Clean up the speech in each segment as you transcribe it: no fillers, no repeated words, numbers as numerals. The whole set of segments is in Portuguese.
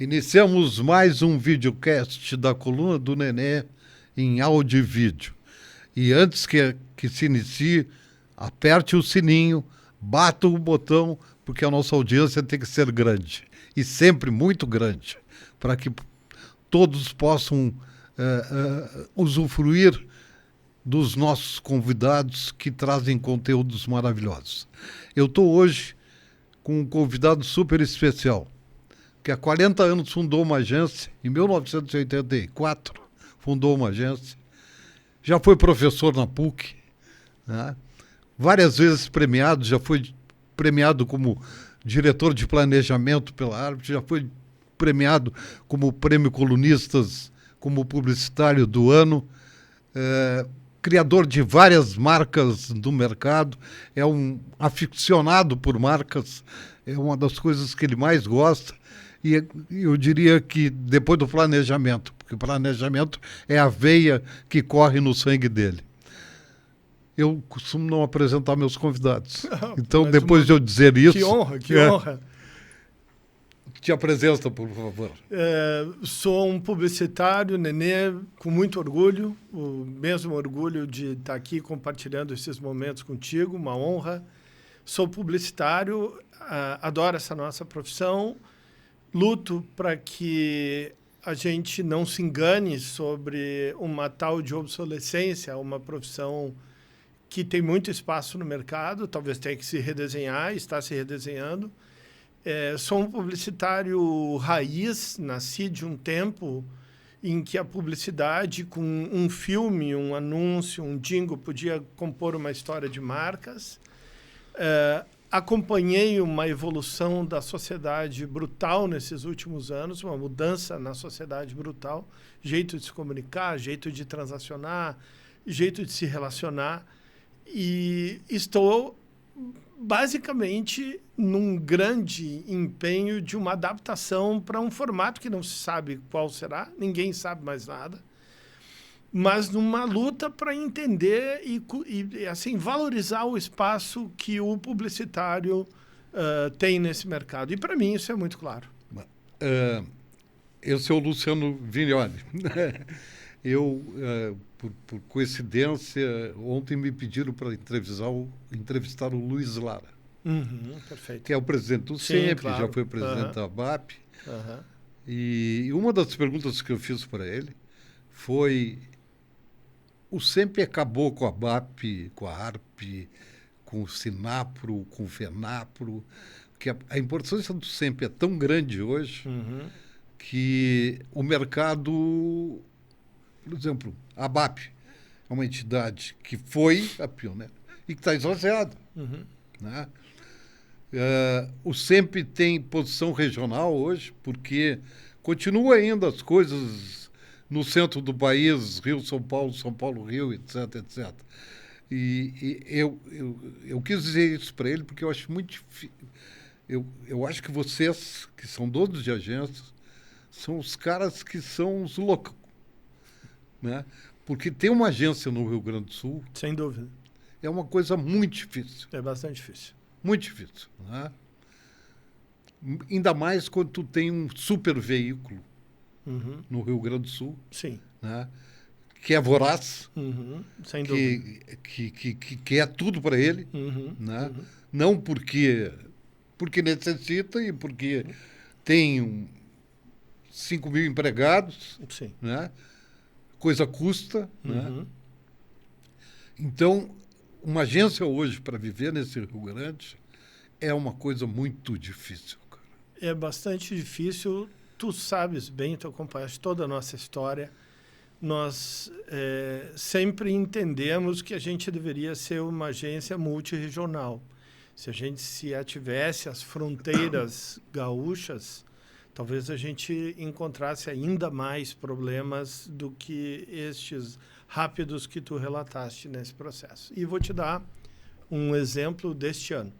Iniciamos mais um videocast da Coluna do Nenê em áudio e vídeo. E antes que se inicie, aperte o sininho, bata o botão, porque a nossa audiência tem que ser grande. E sempre muito grande, para que todos possam usufruir dos nossos convidados que trazem conteúdos maravilhosos. Eu estou hoje com um convidado super especial, que há 40 anos fundou uma agência, em 1984 fundou uma agência, já foi professor na PUC, né? Várias vezes premiado, já foi premiado como diretor de planejamento pela Harvard, já foi premiado como prêmio Colunistas, como publicitário do ano, criador de várias marcas do mercado, é um aficionado por marcas, é uma das coisas que ele mais gosta. E eu diria que depois do planejamento, porque o planejamento é a veia que corre no sangue dele. Eu costumo não apresentar meus convidados. Então, depois de eu dizer isso... Que honra, que honra. Te apresenta, por favor. Sou um publicitário, Nenê, com muito orgulho, o mesmo orgulho de estar aqui compartilhando esses momentos contigo, uma honra. Sou publicitário, adoro essa nossa profissão, luto para que a gente não se engane sobre uma tal de obsolescência, uma profissão que tem muito espaço no mercado, talvez tenha que se redesenhar, está se redesenhando. Sou um publicitário raiz, nasci de um tempo em que a publicidade, com um filme, um anúncio, um jingle, podia compor uma história de marcas. Acompanhei uma evolução da sociedade brutal nesses últimos anos, uma mudança na sociedade brutal, jeito de se comunicar, jeito de transacionar, jeito de se relacionar. E estou basicamente num grande empenho de uma adaptação para um formato que não se sabe qual será, ninguém sabe mais nada, mas numa luta para entender e assim, valorizar o espaço que o publicitário tem nesse mercado. E para mim isso é muito claro. Eu sou o Luciano Vignoli. Eu, por coincidência, ontem me pediram para entrevistar o Luiz Lara, Perfeito. que é o presidente do SEMP, claro. Já foi presidente da ABAP. E uma das perguntas que eu fiz para ele foi: o SEMP acabou com a ABAP, com a ARP, com o Sinapro, com o FENAPRO, que a importância do SEMP é tão grande hoje que o mercado... Por exemplo, a ABAP é uma entidade que foi a pioneira e que está esvaziada. Né? O SEMP tem posição regional hoje, porque continua ainda as coisas no centro do país, Rio-São Paulo-Rio, etc, etc. E eu quis dizer isso para ele porque eu acho muito difícil. Eu acho que vocês, que são donos de agências, são os caras que são os loucos. Né? Porque ter uma agência no Rio Grande do Sul... Sem dúvida. É uma coisa muito difícil. É bastante difícil. Muito difícil. Né? Ainda mais quando tu tem um super veículo no Rio Grande do Sul. Sim. Né? Que é voraz. Sem dúvida. Que é tudo para ele. Né? Não porque necessita e porque tem 5 mil empregados. Sim. Né? Coisa custa, né? Então, uma agência hoje para viver nesse Rio Grande é uma coisa muito difícil, cara. É bastante difícil. Tu sabes bem, tu acompanhaste toda a nossa história. Nós sempre entendemos que a gente deveria ser uma agência multirregional. Se a gente se ativesse as fronteiras gaúchas, talvez a gente encontrasse ainda mais problemas do que estes rápidos que tu relataste nesse processo. E vou te dar um exemplo deste ano,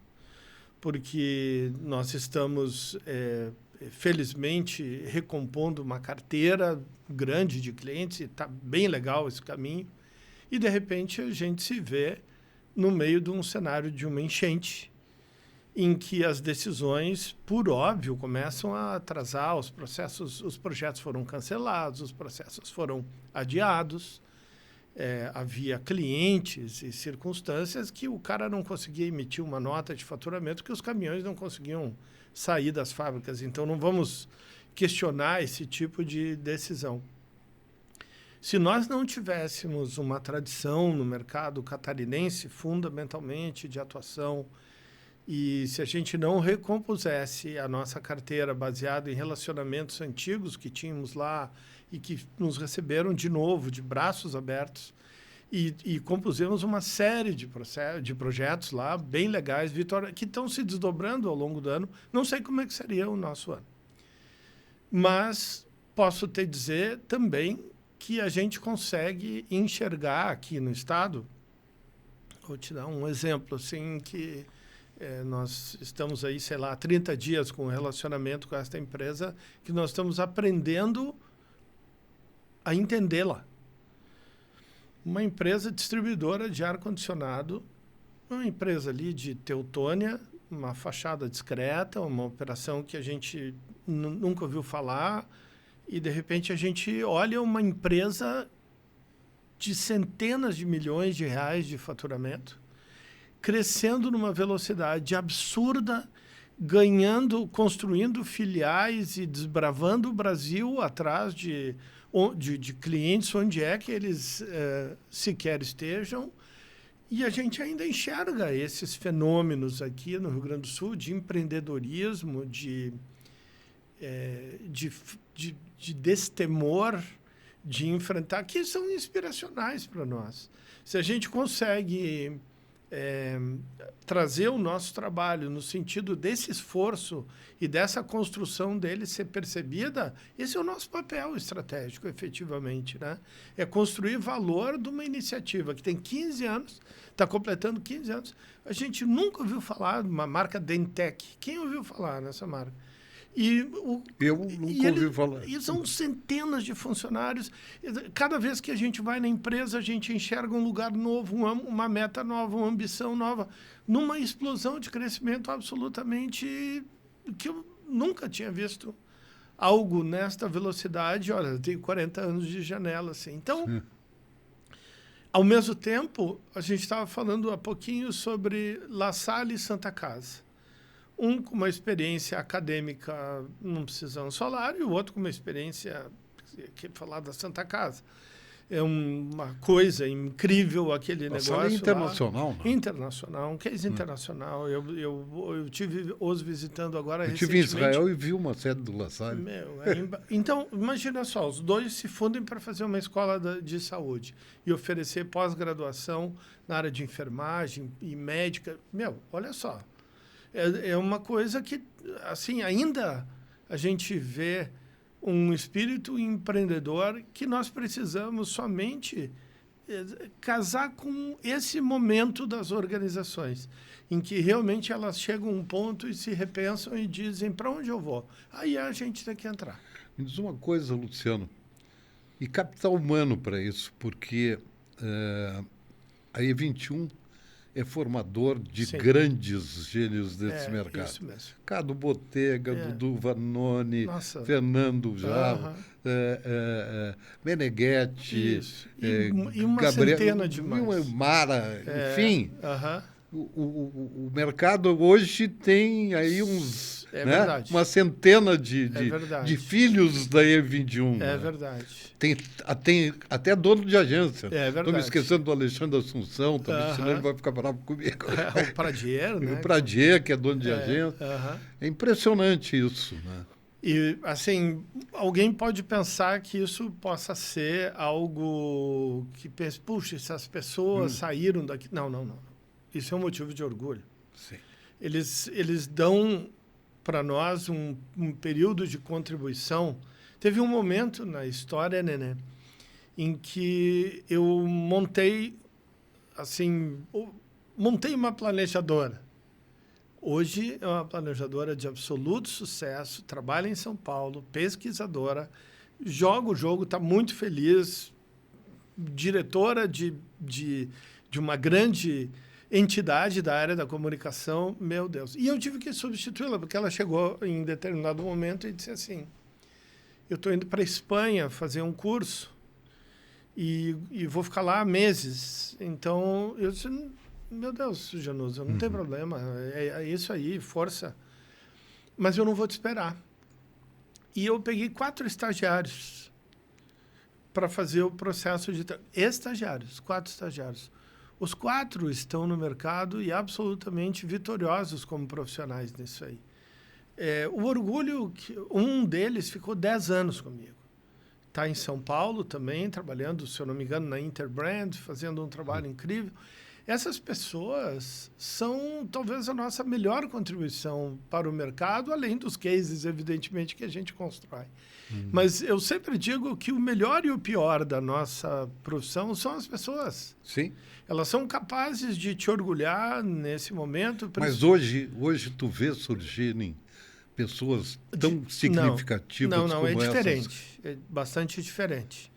porque nós estamos, felizmente, recompondo uma carteira grande de clientes, e está bem legal esse caminho, e, de repente, a gente se vê no meio de um cenário de uma enchente, em que as decisões, por óbvio, começam a atrasar os processos, os projetos foram cancelados, os processos foram adiados, havia clientes e circunstâncias que o cara não conseguia emitir uma nota de faturamento porque os caminhões não conseguiam sair das fábricas. Então, não vamos questionar esse tipo de decisão. Se nós não tivéssemos uma tradição no mercado catarinense, fundamentalmente, de atuação, e se a gente não recompusesse a nossa carteira baseada em relacionamentos antigos que tínhamos lá e que nos receberam de novo, de braços abertos, e compusemos uma série de projetos lá, bem legais, Vitória, que estão se desdobrando ao longo do ano. Não sei como é que seria o nosso ano. Mas posso te dizer também que a gente consegue enxergar aqui no Estado. Vou te dar um exemplo, assim, que nós estamos aí, sei lá, 30 dias com relacionamento com esta empresa, que nós estamos aprendendo a entendê-la. Uma empresa distribuidora de ar-condicionado, uma empresa ali de Teutônia, uma fachada discreta, uma operação que a gente nunca ouviu falar, e, de repente, a gente olha uma empresa de centenas de milhões de reais de faturamento, crescendo numa velocidade absurda, construindo filiais e desbravando o Brasil atrás de clientes onde é que eles sequer estejam. E a gente ainda enxerga esses fenômenos aqui no Rio Grande do Sul de empreendedorismo, de destemor, de enfrentar, que são inspiracionais para nós. Se a gente consegue trazer o nosso trabalho no sentido desse esforço e dessa construção dele ser percebida, esse é o nosso papel estratégico, efetivamente, né? É construir valor de uma iniciativa que tem 15 anos, está completando 15 anos. A gente nunca ouviu falar de uma marca Dentec. Quem ouviu falar nessa marca? Eu nunca ouvi falar. E são centenas de funcionários. Cada vez que a gente vai na empresa, a gente enxerga um lugar novo, uma meta nova, uma ambição nova, numa explosão de crescimento absolutamente que eu nunca tinha visto algo nesta velocidade. Olha, eu tenho 40 anos de janela, assim. Então, ao mesmo tempo, a gente estava falando há pouquinho sobre La Salle e Santa Casa. Um com uma experiência acadêmica não precisando salário, e o outro com uma experiência, que falar da Santa Casa. É uma coisa incrível aquele negócio. É internacional, lá. Internacional, um case internacional. Eu tive os visitando agora recentemente. Eu estive em Israel e vi uma sede do La Salle. Então, imagina só, os dois se fundem para fazer uma escola de saúde e oferecer pós-graduação na área de enfermagem e médica. Olha só. É uma coisa que, assim, ainda a gente vê um espírito empreendedor que nós precisamos somente casar com esse momento das organizações, em que realmente elas chegam a um ponto e se repensam e dizem para onde eu vou. Aí a gente tem que entrar. Me diz uma coisa, Luciano, e capital humano para isso, porque a E21 é formador de grandes gênios desse mercado. Isso mesmo. Cado Botega, Dudu Vanoni, Fernando Jarro, Meneghetti, e uma Gabriel, centena de mais. Mara, enfim. O mercado hoje tem aí uns... uma centena de filhos da E21. É verdade. Tem até dono de agência. Estou me esquecendo do Alexandre Assunção, também, senão ele vai ficar bravo comigo. O Pradier, né? O Pradier, que é dono de agência. É impressionante isso, né? E, assim, alguém pode pensar que isso possa ser algo que pensa, puxa, essas pessoas saíram daqui. Não. Isso é um motivo de orgulho. Sim. Eles dão para nós um período de contribuição. Teve um momento na história, Nenê, em que eu montei uma planejadora. Hoje é uma planejadora de absoluto sucesso, trabalha em São Paulo, pesquisadora, joga o jogo, está muito feliz, diretora de uma grande entidade da área da comunicação, meu Deus. E eu tive que substituí-la, porque ela chegou em determinado momento e disse assim, eu estou indo para a Espanha fazer um curso e vou ficar lá meses. Então, eu disse, meu Deus, Januza, não tem problema, é isso aí, força. Mas eu não vou te esperar. E eu peguei 4 estagiários para fazer o processo de... Estagiários, 4 estagiários. Os 4 estão no mercado e absolutamente vitoriosos como profissionais nisso aí. O orgulho, um deles ficou 10 anos comigo. Está em São Paulo também, trabalhando, se eu não me engano, na Interbrand, fazendo um trabalho incrível. Essas pessoas são talvez a nossa melhor contribuição para o mercado, além dos cases, evidentemente, que a gente constrói. Mas eu sempre digo que o melhor e o pior da nossa profissão são as pessoas. Sim. Elas são capazes de te orgulhar nesse momento. Mas hoje tu vê surgirem pessoas tão significativas como essas? Não, é diferente. É bastante diferente.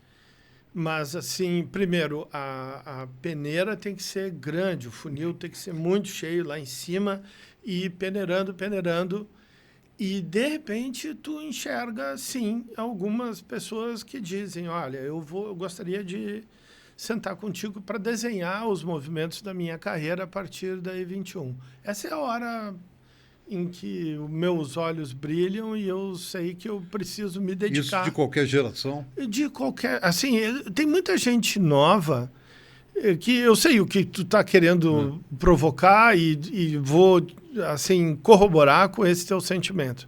Mas, assim, primeiro, a peneira tem que ser grande, o funil tem que ser muito cheio lá em cima e peneirando. E, de repente, tu enxerga, sim, algumas pessoas que dizem, olha, eu gostaria de sentar contigo para desenhar os movimentos da minha carreira a partir da E21. Essa é a hora em que os meus olhos brilham e eu sei que eu preciso me dedicar. Isso de qualquer geração? De qualquer... Assim, tem muita gente nova que eu sei o que tu está querendo provocar e vou, assim, corroborar com esse teu sentimento.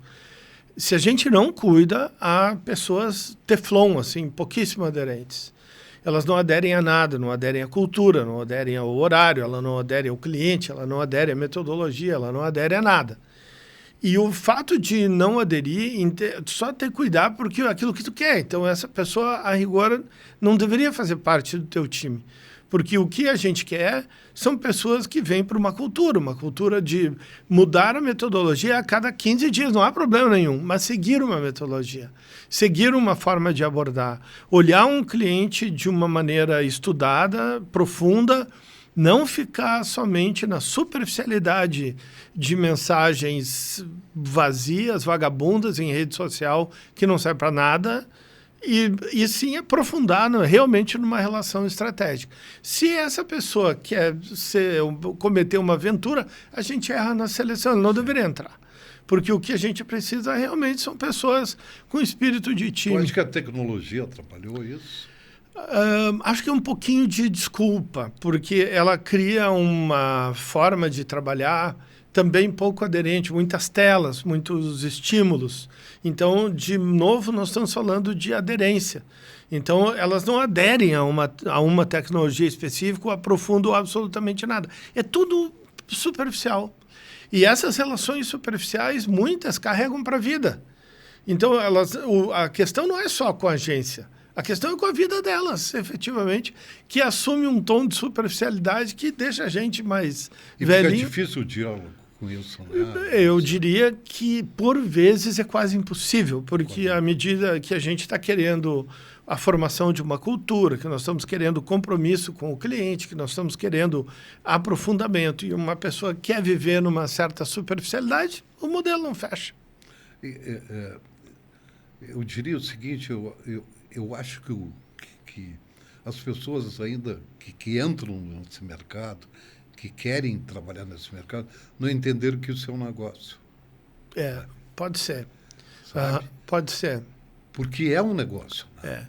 Se a gente não cuida, há pessoas teflon, assim, pouquíssimo aderentes. Elas não aderem a nada, não aderem à cultura, não aderem ao horário, ela não adere ao cliente, ela não adere à metodologia, ela não adere a nada. E o fato de não aderir, só ter cuidado porque aquilo que tu quer. Então, essa pessoa, a rigor, não deveria fazer parte do teu time. Porque o que a gente quer são pessoas que vêm para uma cultura de mudar a metodologia a cada 15 dias, não há problema nenhum, mas seguir uma metodologia, seguir uma forma de abordar, olhar um cliente de uma maneira estudada, profunda, não ficar somente na superficialidade de mensagens vazias, vagabundas em rede social que não serve para nada, e sim aprofundar realmente numa relação estratégica. Se essa pessoa quer cometer uma aventura, a gente erra na seleção, ele não deveria entrar. Porque o que a gente precisa realmente são pessoas com espírito de time. Eu acho que a tecnologia atrapalhou isso. Acho que é um pouquinho de desculpa, porque ela cria uma forma de trabalhar também pouco aderente, muitas telas, muitos estímulos. Então, de novo, nós estamos falando de aderência. Então, elas não aderem a uma tecnologia específica ou aprofundam absolutamente nada. É tudo superficial. E essas relações superficiais, muitas carregam para a vida. Então, a questão não é só com a agência. A questão é com a vida delas, efetivamente, que assume um tom de superficialidade que deixa a gente mais velhinho. Fica difícil o diálogo com isso, né? Eu diria que, por vezes, é quase impossível, porque à medida que a gente está querendo a formação de uma cultura, que nós estamos querendo compromisso com o cliente, que nós estamos querendo aprofundamento, e uma pessoa quer viver numa certa superficialidade, o modelo não fecha. Eu diria o seguinte, eu acho que as pessoas ainda que entram nesse mercado, que querem trabalhar nesse mercado, não entenderam que isso é um negócio. Pode ser. Pode ser. Porque é um negócio. Né?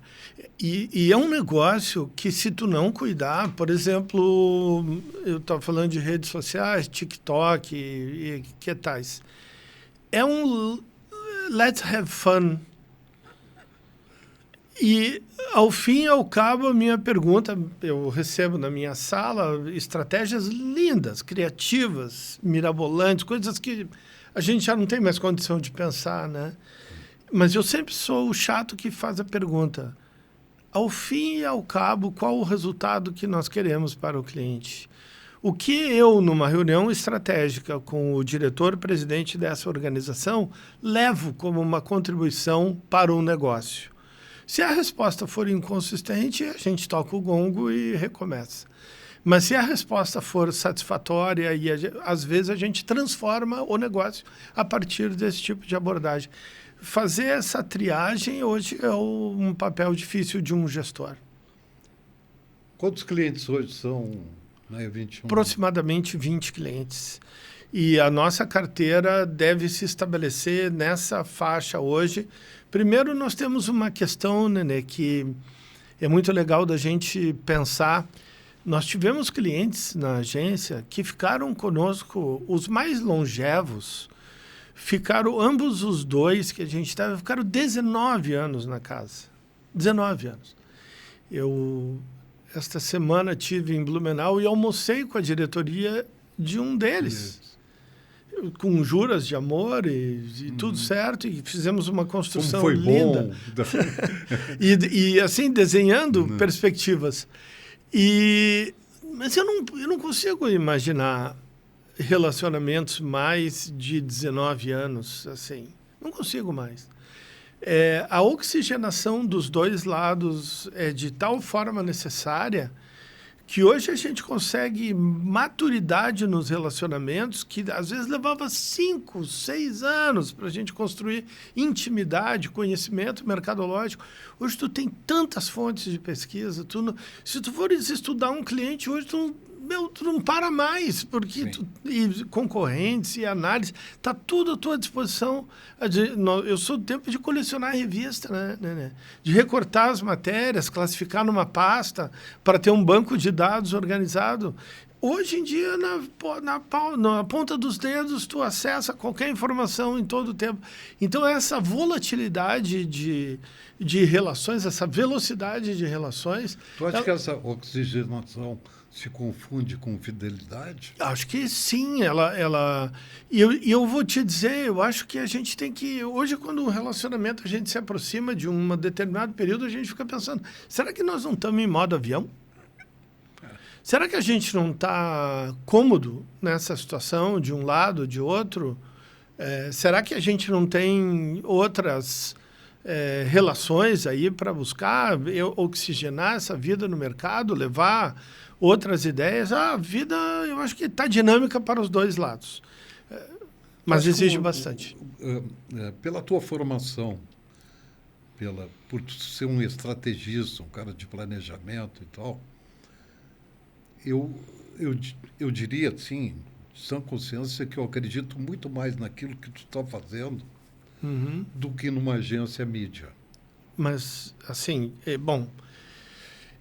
E é um negócio que, se tu não cuidar, por exemplo, eu estava falando de redes sociais, TikTok e que tais. É um let's have fun. E, ao fim e ao cabo, a minha pergunta, eu recebo na minha sala estratégias lindas, criativas, mirabolantes, coisas que a gente já não tem mais condição de pensar, né? Mas eu sempre sou o chato que faz a pergunta. Ao fim e ao cabo, qual o resultado que nós queremos para o cliente? O que eu, numa reunião estratégica com o diretor-presidente dessa organização, levo como uma contribuição para o negócio? Se a resposta for inconsistente, a gente toca o gongo e recomeça. Mas se a resposta for satisfatória, e às vezes a gente transforma o negócio a partir desse tipo de abordagem. Fazer essa triagem hoje é um papel difícil de um gestor. Quantos clientes hoje são na E21? Aproximadamente 20 clientes. E a nossa carteira deve se estabelecer nessa faixa hoje. Primeiro, nós temos uma questão, Nenê, que é muito legal da gente pensar. Nós tivemos clientes na agência que ficaram conosco, os mais longevos, ficaram, ambos os dois que a gente estava, ficaram 19 anos na casa. 19 anos. Eu, esta semana, estive em Blumenau e almocei com a diretoria de um deles. Com juras de amor e tudo certo, e fizemos uma construção foi linda. Bom. e assim, desenhando perspectivas. Mas eu não consigo imaginar relacionamentos mais de 19 anos, assim. Não consigo mais. A oxigenação dos dois lados é de tal forma necessária que hoje a gente consegue maturidade nos relacionamentos que às vezes levava 5, 6 anos para a gente construir intimidade, conhecimento mercadológico. Hoje tu tem tantas fontes de pesquisa. Se tu fores estudar um cliente hoje, tu não para mais, porque e concorrentes e análise, está tudo à tua disposição. Eu sou do tempo de colecionar revista, né? De recortar as matérias, classificar numa pasta para ter um banco de dados organizado. Hoje em dia, na ponta dos dedos, tu acessa qualquer informação em todo o tempo. Então, essa volatilidade de relações, essa velocidade de relações... Tu acha que essa oxigenação se confunde com fidelidade? Acho que sim. E eu vou te dizer, eu acho que a gente tem que... Hoje, quando um relacionamento a gente se aproxima de um determinado período, a gente fica pensando, será que nós não estamos em modo avião? Será que a gente não está cômodo nessa situação, de um lado, de outro? Será que a gente não tem outras relações aí para buscar oxigenar essa vida no mercado, levar outras ideias? A vida, eu acho que está dinâmica para os dois lados, mas exige bastante. Pela tua formação, por ser um estrategista, um cara de planejamento e tal, eu diria, assim, sã consciência, que eu acredito muito mais naquilo que tu está fazendo do que numa agência mídia. Mas, assim, bom,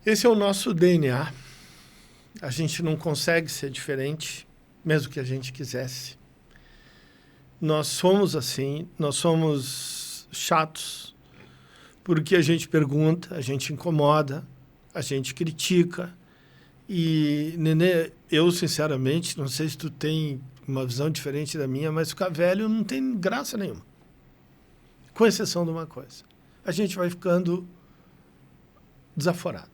esse é o nosso DNA. A gente não consegue ser diferente, mesmo que a gente quisesse. Nós somos assim, nós somos chatos, porque a gente pergunta, a gente incomoda, a gente critica. E, Nenê, eu, sinceramente, não sei se tu tem uma visão diferente da minha, mas ficar velho não tem graça nenhuma. Com exceção de uma coisa. A gente vai ficando desaforado.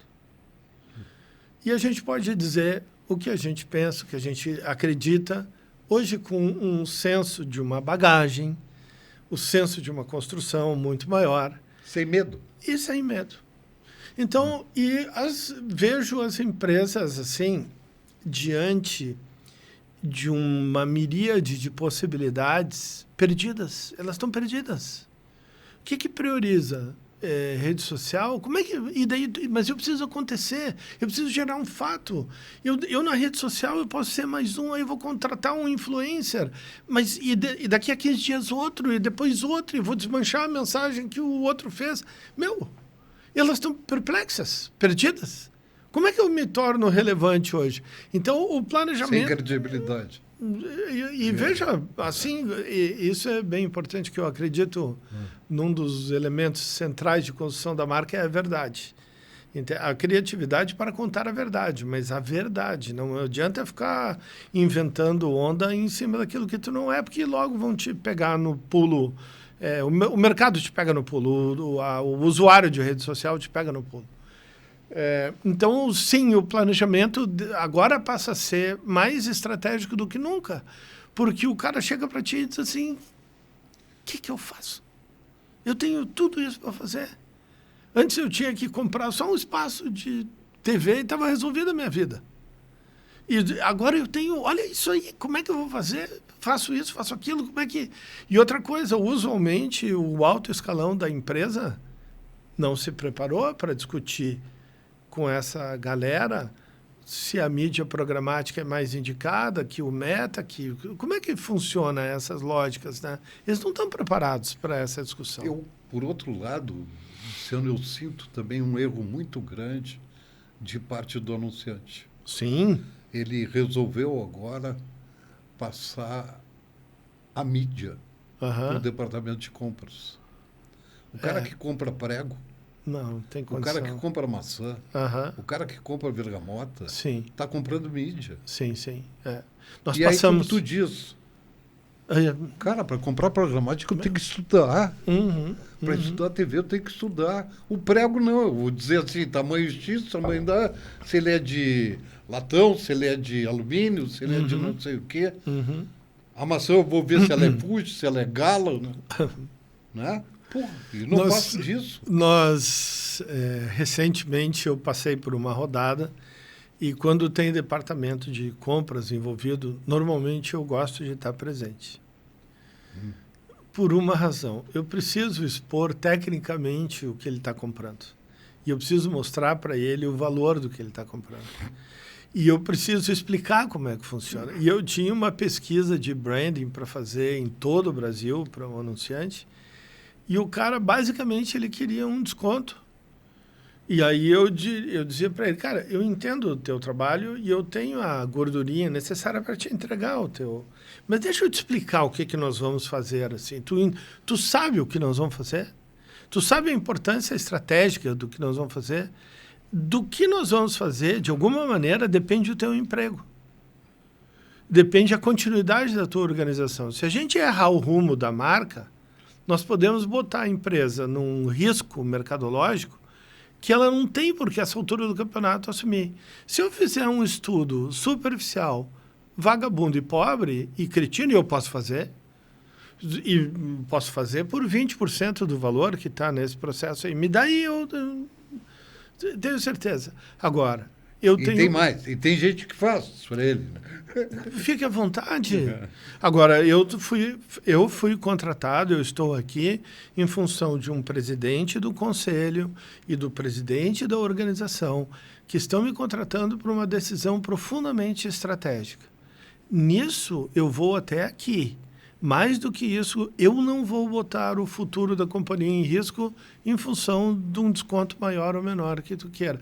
E a gente pode dizer o que a gente pensa, o que a gente acredita, hoje com um senso de uma bagagem, o senso de uma construção muito maior. Sem medo. E sem medo. Então, vejo as empresas, assim, diante de uma miríade de possibilidades perdidas. Elas estão perdidas. O que prioriza? Rede social? Como é que... Mas eu preciso acontecer. Eu preciso gerar um fato. Eu na rede social, eu posso ser mais um, aí eu vou contratar um influencer. Mas e daqui a 15 dias outro, e depois outro, e vou desmanchar a mensagem que o outro fez. Elas estão perplexas, perdidas. Como é que eu me torno relevante hoje? Então, o planejamento... Sem credibilidade. E veja, assim, isso é bem importante, que eu acredito num dos elementos centrais de construção da marca é a verdade. A criatividade para contar a verdade, mas a verdade. Não adianta ficar inventando onda em cima daquilo que tu não é, porque logo vão te pegar no pulo... o mercado te pega no pulo, o usuário de rede social te pega no pulo. Então, sim, o planejamento agora passa a ser mais estratégico do que nunca, porque o cara chega para ti e diz assim, o que eu faço? Eu tenho tudo isso para fazer. Antes eu tinha que comprar só um espaço de TV e estava resolvida a minha vida. E agora eu tenho, olha isso aí, como é que eu vou fazer? Faço isso, faço aquilo, como é que... E outra coisa, usualmente o alto escalão da empresa não se preparou para discutir com essa galera se a mídia programática é mais indicada, que o meta, que... Como é que funciona essas lógicas, né? Eles não estão preparados para essa discussão. Eu, por outro lado, Luciano, eu sinto também um erro muito grande de parte do anunciante. Sim. Ele resolveu agora passar a mídia para o departamento de compras. O cara que compra prego, não tem condição. O cara que compra maçã, o cara que compra bergamota, está comprando mídia. Sim, sim. Nós e passamos... aí, como tu diz, cara, para comprar programática eu tenho que estudar. Para estudar a TV eu tenho que estudar. O prego não, eu vou dizer assim, tamanho X, tamanho da... Se ele é de latão, se ele é de alumínio, se ele é de não sei o quê. A maçã eu vou ver se ela é puxa, se ela é gala, né? Porra, eu não passo disso. Recentemente, eu passei por uma rodada e quando tem departamento de compras envolvido, normalmente eu gosto de estar presente. Por uma razão. Eu preciso expor tecnicamente o que ele está comprando. E eu preciso mostrar para ele o valor do que ele está comprando. E eu preciso explicar como é que funciona. E eu tinha uma pesquisa de branding para fazer em todo o Brasil para um anunciante. E o cara, basicamente, ele queria um desconto. E aí eu dizia para ele, cara, eu entendo o teu trabalho e eu tenho a gordurinha necessária para te entregar o teu... Mas deixa eu te explicar o que nós vamos fazer. Assim. Tu sabe o que nós vamos fazer? Tu sabe a importância estratégica do que nós vamos fazer? Do que nós vamos fazer, de alguma maneira, depende do teu emprego. Depende da continuidade da tua organização. Se a gente errar o rumo da marca, nós podemos botar a empresa num risco mercadológico que ela não tem por que, essa altura do campeonato, assumir. Se eu fizer um estudo superficial, vagabundo e pobre e cretino, eu posso fazer, e posso fazer por 20% do valor que está nesse processo aí. Me dá aí, eu tenho certeza. Agora, tem mais, e tem gente que faz para ele. Fique à vontade. Agora, eu fui contratado, eu estou aqui em função de um presidente do conselho e do presidente da organização que estão me contratando por uma decisão profundamente estratégica. Nisso, eu vou até aqui. Mais do que isso, eu não vou botar o futuro da companhia em risco em função de um desconto maior ou menor que tu queira.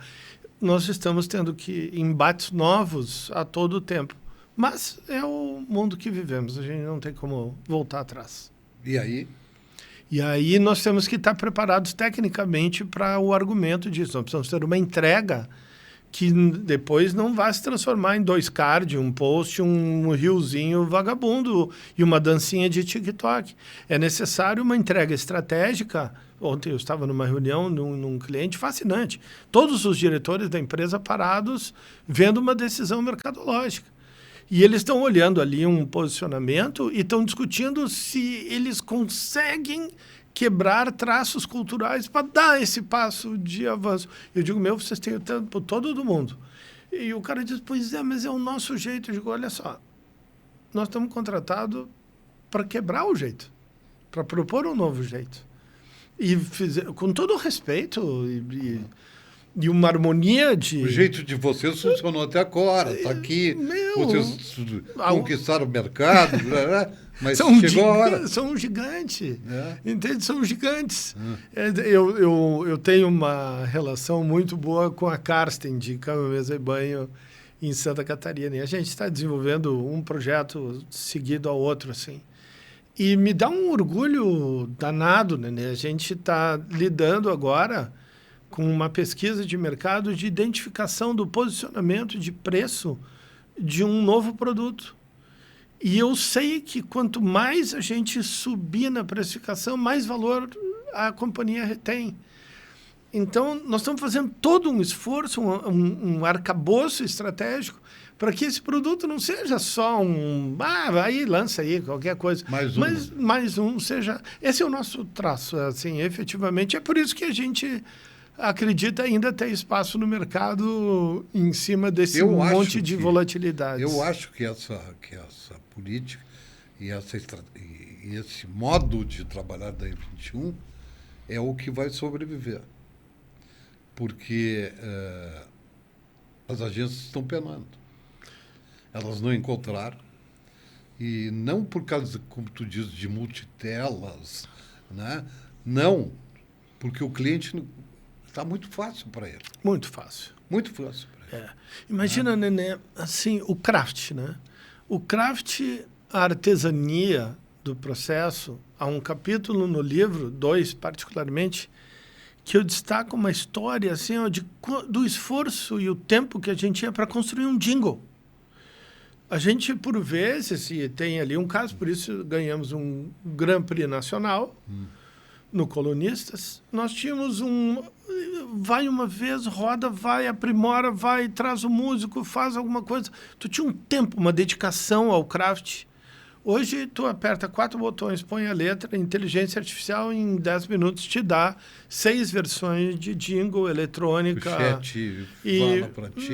Nós estamos tendo embates novos a todo tempo. Mas é o mundo que vivemos, a gente não tem como voltar atrás. E aí? E aí nós temos que estar preparados tecnicamente para o argumento disso. Nós precisamos ter uma entrega que depois não vai se transformar em 2 cards, um post, um riozinho vagabundo e uma dancinha de TikTok. É necessário uma entrega estratégica. Ontem eu estava numa reunião num cliente fascinante. Todos os diretores da empresa parados vendo uma decisão mercadológica. E eles estão olhando ali um posicionamento e estão discutindo se eles conseguem quebrar traços culturais para dar esse passo de avanço. Eu digo, vocês têm o tempo todo do mundo. E o cara diz, pois é, mas é o nosso jeito. Eu digo, olha só, nós estamos contratados para quebrar o jeito, para propor um novo jeito. E com todo o respeito e uma harmonia de... O jeito de vocês funcionou até agora, está aqui, vocês conquistaram o mercado, mas chegou a hora. São um gigante, entende? São gigantes. Eu tenho uma relação muito boa com a Karsten, de Cama, Mesa e Banho, em Santa Catarina. E a gente está desenvolvendo um projeto seguido ao outro, assim. E me dá um orgulho danado, né? A gente está lidando agora com uma pesquisa de mercado de identificação do posicionamento de preço de um novo produto. E eu sei que quanto mais a gente subir na precificação, mais valor a companhia retém. Então, nós estamos fazendo todo um esforço, um arcabouço estratégico para que esse produto não seja só aí lança aí qualquer coisa. Mais um seja... Esse é o nosso traço, assim, efetivamente. É por isso que a gente acredita ainda ter espaço no mercado em cima desse monte de volatilidades. Eu acho que essa política e esse modo de trabalhar da E21 é o que vai sobreviver. Porque as agências estão penando. Elas não encontraram. E não por causa, como tu diz, de multitelas, né? Não, porque o cliente está muito fácil para ele. Muito fácil. Muito fácil para ele. Imagina, Nenê, assim, o craft, né? O craft, a artesania do processo, há um capítulo no livro, 2 particularmente, que eu destaco uma história assim, ó, do esforço e o tempo que a gente tinha para construir um jingle. A gente, por vezes, e tem ali um caso, por isso ganhamos um Grand Prix nacional no Colunistas. Nós tínhamos vai uma vez, roda, vai, aprimora, vai, traz o músico, faz alguma coisa. Tu tinha um tempo, uma dedicação ao craft. Hoje, tu aperta 4 botões, põe a letra, a inteligência artificial em 10 minutos te dá 6 versões de jingle eletrônica. O chat fala para ti,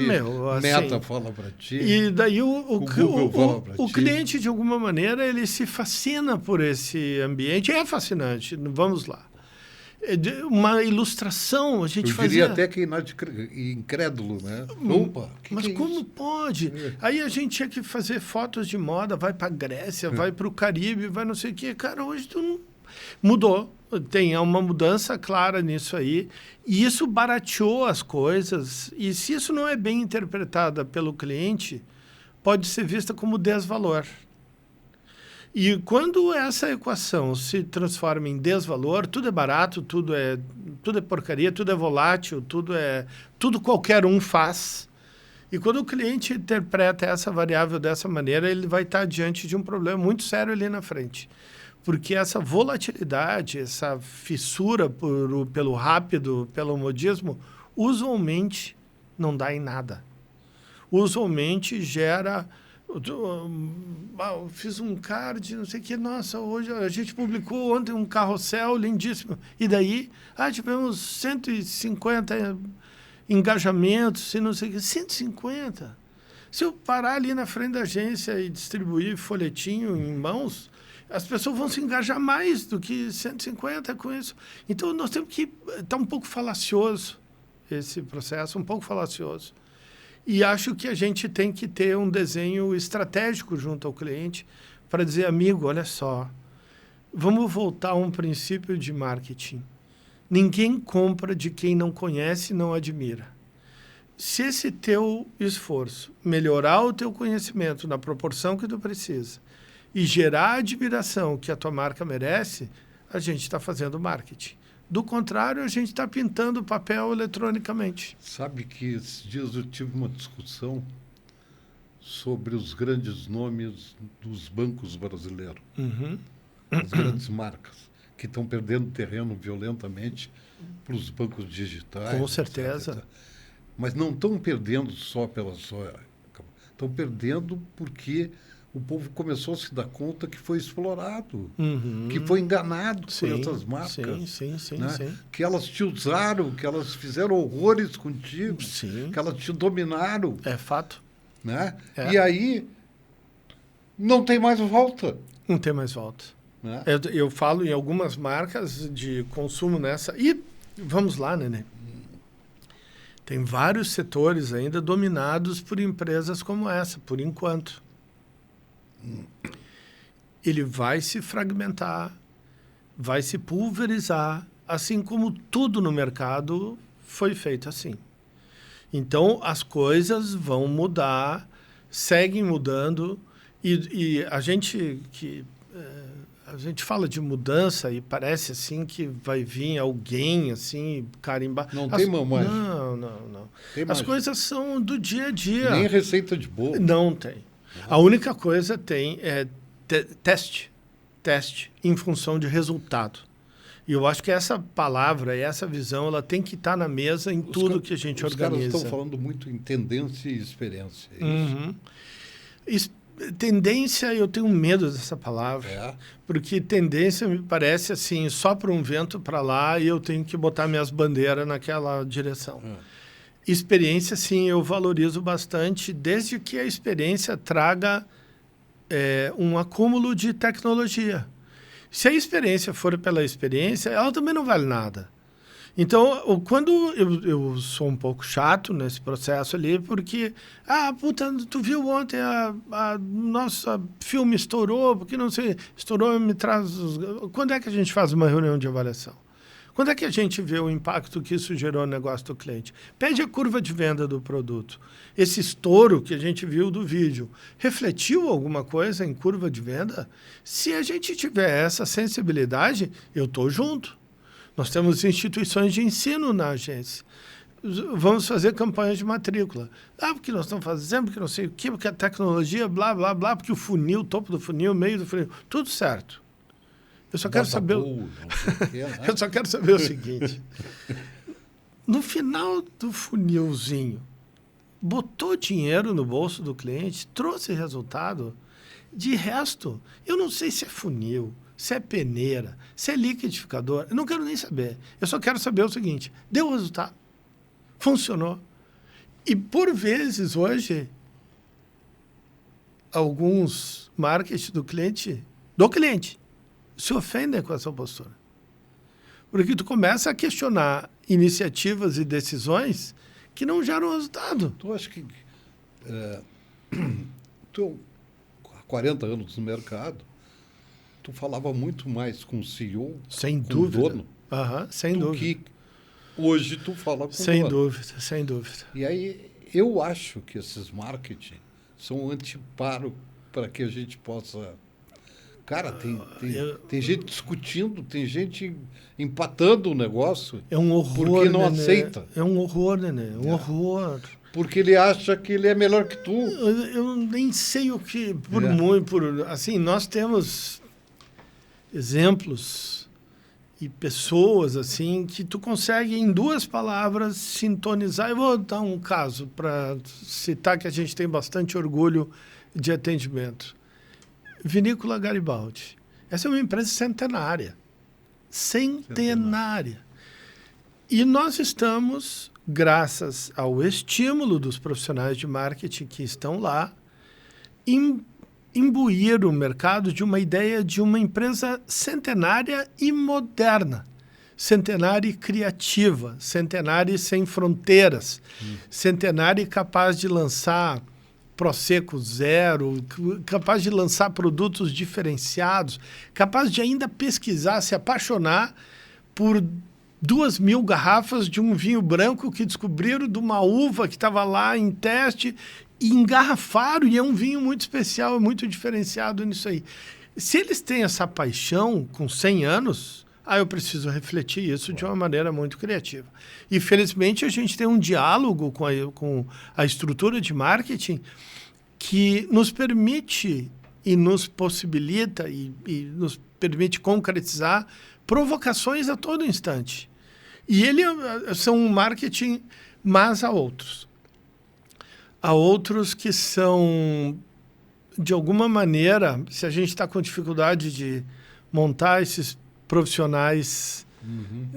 Meta fala para ti. E daí o fala pra o ti. cliente, de alguma maneira, ele se fascina por esse ambiente. É fascinante, vamos lá. Uma ilustração, a gente fazia... Eu diria até que incrédulo, né? Opa, mas que como isso? pode? Aí a gente tinha que fazer fotos de moda, vai para a Grécia, vai para o Caribe, vai não sei o quê. Cara, hoje tu não... Mudou. Tem uma mudança clara nisso aí. E isso barateou as coisas. E se isso não é bem interpretada pelo cliente, pode ser vista como desvalor. E quando essa equação se transforma em desvalor, tudo é barato, tudo é porcaria, tudo é volátil, tudo qualquer um faz. E quando o cliente interpreta essa variável dessa maneira, ele vai estar diante de um problema muito sério ali na frente. Porque essa volatilidade, essa fissura pelo rápido, pelo modismo, usualmente não dá em nada. Usualmente gera... Eu fiz um card, não sei o que, nossa, hoje a gente publicou ontem um carrossel lindíssimo. E daí, tivemos 150 engajamentos, e não sei o que, 150. Se eu parar ali na frente da agência e distribuir folhetinho em mãos, as pessoas vão se engajar mais do que 150 com isso. Então, nós temos que... Está um pouco falacioso esse processo, um pouco falacioso. E acho que a gente tem que ter um desenho estratégico junto ao cliente para dizer, amigo, olha só, vamos voltar a um princípio de marketing. Ninguém compra de quem não conhece e não admira. Se esse teu esforço melhorar o teu conhecimento na proporção que tu precisa e gerar a admiração que a tua marca merece, a gente está fazendo marketing. Do contrário, a gente está pintando o papel eletronicamente. Sabe que esses dias eu tive uma discussão sobre os grandes nomes dos bancos brasileiros. As grandes marcas, que estão perdendo terreno violentamente para os bancos digitais. Com certeza. Etc. Mas não estão perdendo só pela sua... Estão perdendo porque... o povo começou a se dar conta que foi explorado, que foi enganado por essas marcas. Sim. Que elas te usaram, que elas fizeram horrores contigo, que elas te dominaram. É fato. Né? E aí, não tem mais volta. Não tem mais volta. Né? Eu falo em algumas marcas de consumo nessa... E vamos lá, Nenê. Tem vários setores ainda dominados por empresas como essa, por enquanto. Ele vai se fragmentar, vai se pulverizar, assim como tudo no mercado foi feito assim. Então, as coisas vão mudar, seguem mudando, e a gente fala de mudança e parece assim que vai vir alguém assim carimbar. Não tem mamãe. Não. As coisas são do dia a dia. Nem receita de bolo. Não tem. A única coisa é teste em função de resultado. E eu acho que essa palavra, essa visão, ela tem que estar na mesa em tudo que a gente organiza. Os caras estão falando muito em tendência e experiência. Tendência, eu tenho medo dessa palavra, porque tendência me parece assim, só para um vento para lá e eu tenho que botar minhas bandeiras naquela direção. Experiência, sim, eu valorizo bastante, desde que a experiência traga um acúmulo de tecnologia. Se a experiência for pela experiência, ela também não vale nada. Então, quando eu sou um pouco chato nesse processo ali, porque, puta, tu viu ontem nossa filme estourou, porque não sei, estourou, me traz... Quando é que a gente faz uma reunião de avaliação? Quando é que a gente vê o impacto que isso gerou no negócio do cliente? Pede a curva de venda do produto. Esse estouro que a gente viu do vídeo, refletiu alguma coisa em curva de venda? Se a gente tiver essa sensibilidade, eu estou junto. Nós temos instituições de ensino na agência. Vamos fazer campanhas de matrícula. Porque nós estamos fazendo, porque não sei o quê, porque a tecnologia, blá, blá, blá, porque o funil, o topo do funil, o meio do funil, tudo certo. Eu só quero saber... Eu só quero saber o seguinte. No final do funilzinho, botou dinheiro no bolso do cliente, trouxe resultado. De resto, eu não sei se é funil, se é peneira, se é liquidificador. Eu não quero nem saber. Eu só quero saber o seguinte. Deu resultado. Funcionou. E, por vezes, hoje, alguns marketing do cliente se ofendem com essa postura. Porque tu começa a questionar iniciativas e decisões que não geram resultado. Tu acha que... tu, há 40 anos no mercado, tu falava muito mais com o CEO, sem com dúvida. o dono, sem dúvida. que hoje tu fala com sem o dono. Sem dúvida. E aí, eu acho que esses marketing são um anteparo para que a gente possa... Cara, tem gente discutindo, tem gente empatando o negócio. É um horror, porque não Nenê. aceita. É um horror, Nenê. Horror. Porque ele acha que ele é melhor que tu. Eu nem sei o que... assim, nós temos exemplos e pessoas assim que tu consegue, em 2 palavras, sintonizar. Eu vou dar um caso para citar que a gente tem bastante orgulho de atendimento. Vinícola Garibaldi. Essa é uma empresa centenária. Centenária. E nós estamos, graças ao estímulo dos profissionais de marketing que estão lá, imbuir o mercado de uma ideia de uma empresa centenária e moderna. Centenária e criativa. Centenária e sem fronteiras. Centenária e capaz de lançar... Prosecco zero, capaz de lançar produtos diferenciados, capaz de ainda pesquisar, se apaixonar por 2.000 garrafas de um vinho branco que descobriram de uma uva que estava lá em teste e engarrafaram, e é um vinho muito especial, muito diferenciado nisso aí. Se eles têm essa paixão com 100 anos, eu preciso refletir isso de uma maneira muito criativa. E, felizmente, a gente tem um diálogo com a estrutura de marketing que nos permite e nos possibilita e nos permite concretizar provocações a todo instante. E ele são um marketing, mas há outros. Há outros que são, de alguma maneira, se a gente está com dificuldade de montar esses profissionais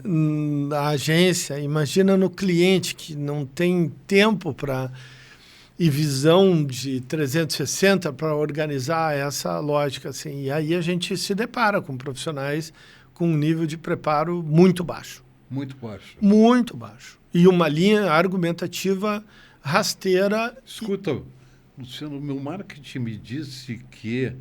na agência, imagina no cliente que não tem tempo e visão de 360 para organizar essa lógica. Assim. E aí a gente se depara com profissionais com um nível de preparo muito baixo. Muito baixo. Muito baixo. E uma linha argumentativa rasteira. Escuta, Luciano, meu marketing me disse que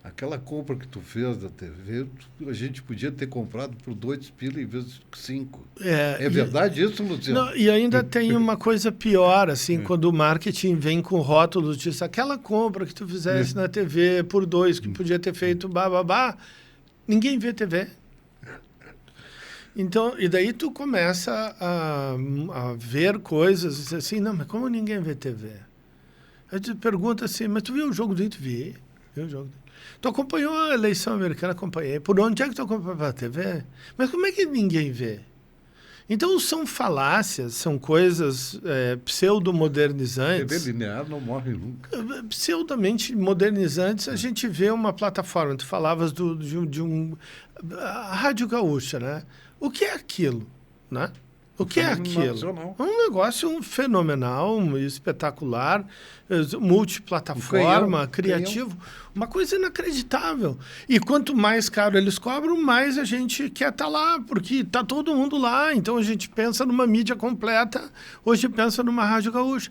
aquela compra que tu fez da TV, a gente podia ter comprado por 2 pila em vez de 5. É verdade isso, Luciano? Não, e ainda tem uma coisa pior, assim, quando o marketing vem com rótulos disso, aquela compra que tu fizesse na TV por 2, que podia ter feito bababá, ninguém vê TV. Então, e daí tu começa a ver coisas assim, não, mas como ninguém vê TV? Aí tu pergunta assim, mas tu viu o jogo do Inter? Vi o jogo do... Tu acompanhou a eleição americana? Acompanhei. Por onde é que tu acompanhou a TV? Mas como é que ninguém vê? Então, são falácias, são coisas pseudo-modernizantes. TV linear não morre nunca. Pseudamente modernizantes, a gente vê uma plataforma. Tu falavas a Rádio Gaúcha, né? O que é aquilo, né? O que é aquilo? É um negócio fenomenal, espetacular, multiplataforma, criativo, uma coisa inacreditável. E quanto mais caro eles cobram, mais a gente quer estar lá, porque está todo mundo lá. Então a gente pensa numa mídia completa, hoje pensa numa Rádio Gaúcha.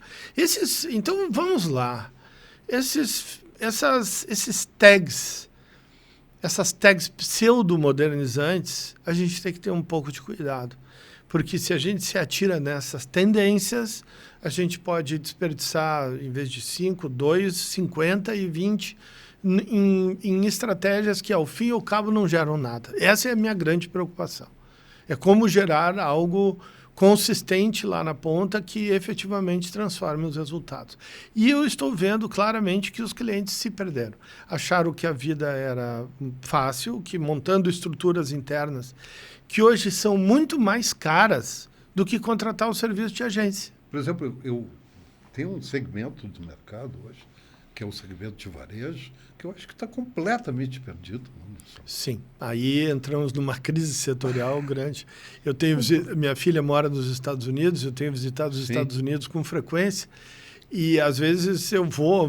Então vamos lá. Esses tags, essas tags pseudo-modernizantes, a gente tem que ter um pouco de cuidado. Porque se a gente se atira nessas tendências, a gente pode desperdiçar, em vez de 5, 2, 50 e 20 em estratégias que, ao fim e ao cabo, não geram nada. Essa é a minha grande preocupação. É como gerar algo consistente lá na ponta que efetivamente transforme os resultados. E eu estou vendo claramente que os clientes se perderam. Acharam que a vida era fácil, que montando estruturas internas que hoje são muito mais caras do que contratar o serviço de agência. Por exemplo, eu tenho um segmento do mercado hoje, que é o segmento de varejo, que eu acho que está completamente perdido. Sim, aí entramos numa crise setorial grande. Minha filha mora nos Estados Unidos, eu tenho visitado os Estados Unidos com frequência, e às vezes